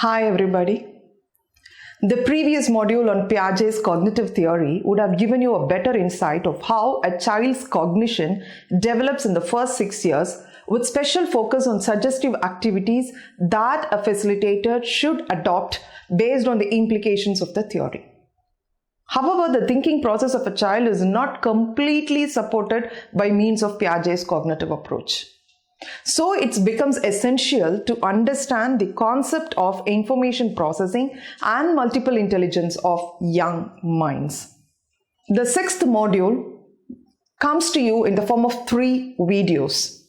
Hi everybody. The previous module on Piaget's cognitive theory would have given you a better insight of how a child's cognition develops in the first 6 years, with special focus on suggestive activities that a facilitator should adopt based on the implications of the theory. However, the thinking process of a child is not completely supported by means of Piaget's cognitive approach. So it becomes essential to understand the concept of information processing and multiple intelligence of young minds. The sixth module comes to you in the form of 3 videos.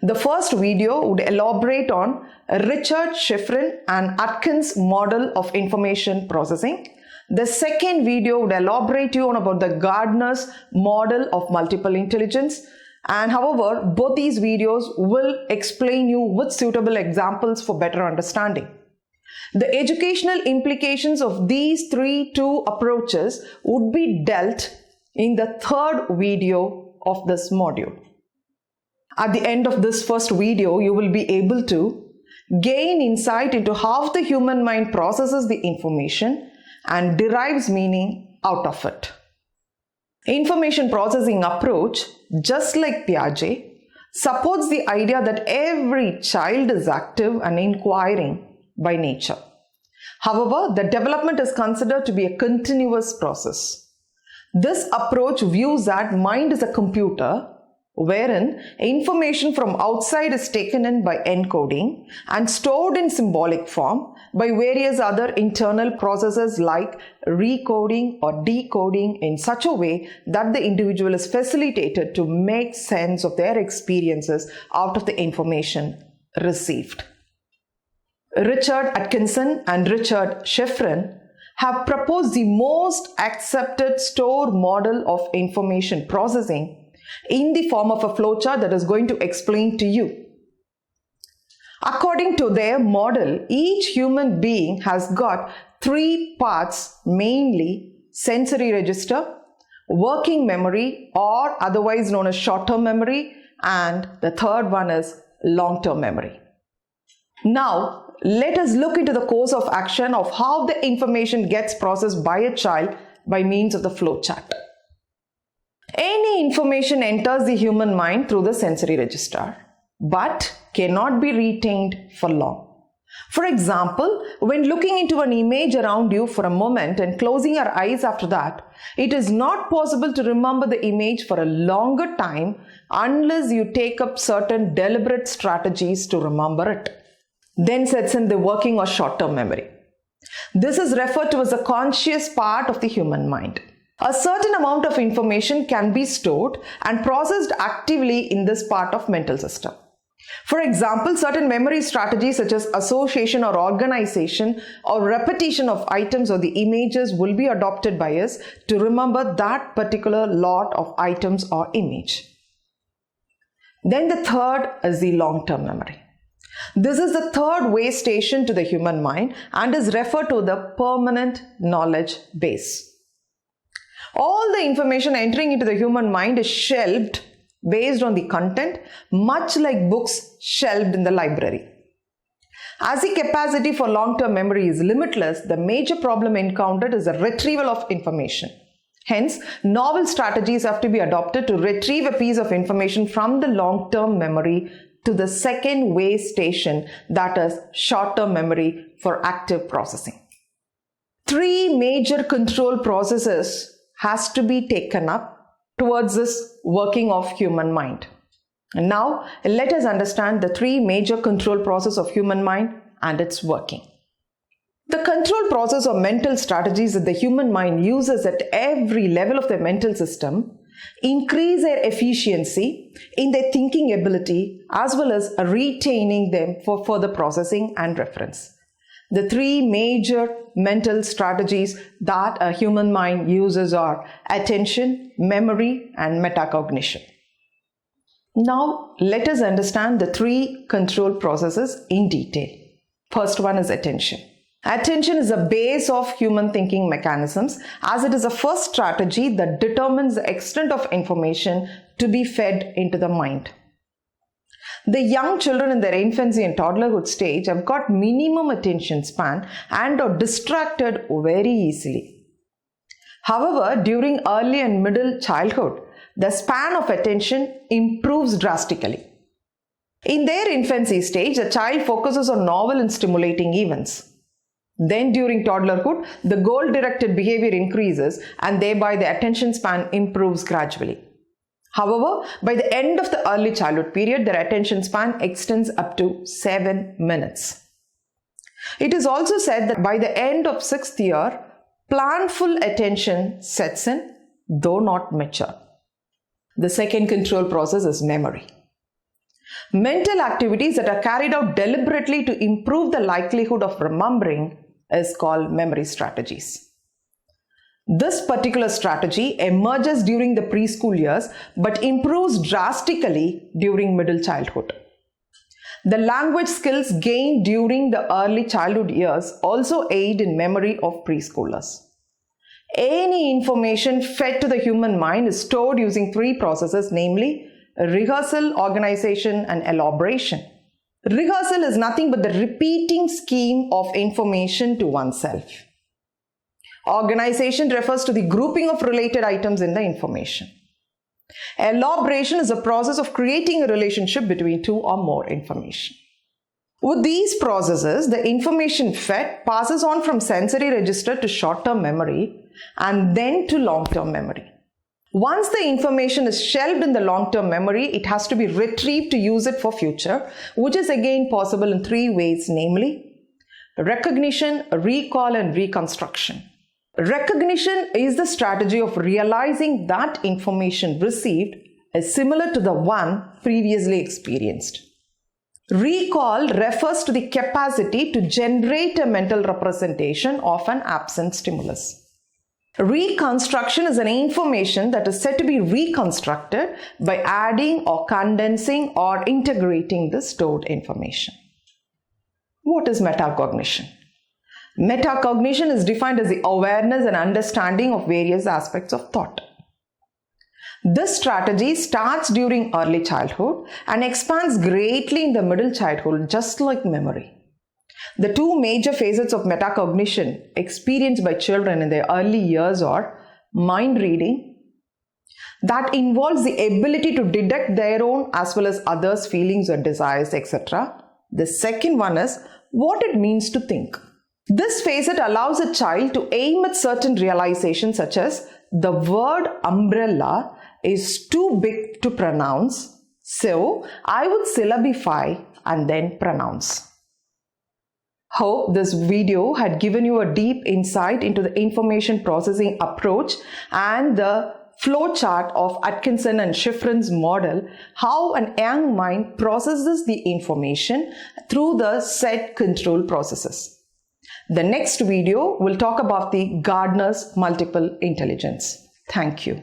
The first video would elaborate on Richard Schifrin and Atkins' model of information processing. The second video would elaborate you on about the Gardner's model of multiple intelligence. And however, both these videos will explain you with suitable examples for better understanding. The educational implications of these two approaches would be dealt in the third video of this module. At the end of this first video, you will be able to gain insight into how the human mind processes the information and derives meaning out of it. Information processing approach, just like Piaget, supports the idea that every child is active and inquiring by nature. However, the development is considered to be a continuous process. This approach views that mind is a computer wherein information from outside is taken in by encoding and stored in symbolic form by various other internal processes like recoding or decoding in such a way that the individual is facilitated to make sense of their experiences out of the information received. Richard Atkinson and Richard Schifrin have proposed the most accepted store model of information processing in the form of a flowchart that is going to explain to you. According to their model, each human being has got 3 parts, mainly sensory register, working memory or otherwise known as short-term memory, and the third one is long-term memory. Now, let us look into the course of action of how the information gets processed by a child by means of the flowchart. Any information enters the human mind through the sensory register, but cannot be retained for long. For example, when looking into an image around you for a moment and closing your eyes after that, it is not possible to remember the image for a longer time unless you take up certain deliberate strategies to remember it. Then sets in the working or short-term memory. This is referred to as a conscious part of the human mind. A certain amount of information can be stored and processed actively in this part of mental system. For example, certain memory strategies such as association or organization or repetition of items or the images will be adopted by us to remember that particular lot of items or image. Then the third is the long-term memory. This is the third way station to the human mind and is referred to the permanent knowledge base. All the information entering into the human mind is shelved based on the content, much like books shelved in the library. As the capacity for long-term memory is limitless, the major problem encountered is the retrieval of information. Hence, novel strategies have to be adopted to retrieve a piece of information from the long-term memory to the second way station, that is short-term memory, for active processing. 3 major control processes has to be taken up towards this working of human mind. And now let us understand the 3 major control processes of human mind and its working. The control process or mental strategies that the human mind uses at every level of the mental system increase their efficiency in their thinking ability as well as retaining them for further processing and reference. The 3 major mental strategies that a human mind uses are attention, memory, and metacognition. Now, let us understand the 3 control processes in detail. First one is attention. Attention is the base of human thinking mechanisms as it is the first strategy that determines the extent of information to be fed into the mind. The young children in their infancy and toddlerhood stage have got minimum attention span and are distracted very easily. However, during early and middle childhood, the span of attention improves drastically. In their infancy stage, the child focuses on novel and stimulating events. Then during toddlerhood, the goal-directed behavior increases and thereby the attention span improves gradually. However, by the end of the early childhood period, their attention span extends up to 7 minutes. It is also said that by the end of 6th year, planful attention sets in, though not mature. The second control process is memory. Mental activities that are carried out deliberately to improve the likelihood of remembering is called memory strategies. This particular strategy emerges during the preschool years but improves drastically during middle childhood. The language skills gained during the early childhood years also aid in memory of preschoolers. Any information fed to the human mind is stored using 3 processes, namely rehearsal, organization, and elaboration. Rehearsal is nothing but the repeating scheme of information to oneself. Organization refers to the grouping of related items in the information. Elaboration is a process of creating a relationship between 2 or more information. With these processes, the information fed passes on from sensory register to short-term memory and then to long-term memory. Once the information is shelved in the long-term memory, it has to be retrieved to use it for future, which is again possible in 3 ways, namely recognition, recall, and reconstruction. Recognition is the strategy of realizing that information received is similar to the one previously experienced. Recall refers to the capacity to generate a mental representation of an absent stimulus. Reconstruction is an information that is said to be reconstructed by adding or condensing or integrating the stored information. What is metacognition? Metacognition is defined as the awareness and understanding of various aspects of thought. This strategy starts during early childhood and expands greatly in the middle childhood, just like memory. The 2 major phases of metacognition experienced by children in their early years are mind reading, that involves the ability to detect their own as well as others' feelings or desires, etc. The second one is what it means to think. This facet allows a child to aim at certain realizations such as the word umbrella is too big to pronounce, so I would syllabify and then pronounce. Hope this video had given you a deep insight into the information processing approach and the flowchart of Atkinson and Shiffrin's model, how an young mind processes the information through the set control processes. The next video will talk about the Gardner's multiple intelligence. Thank you.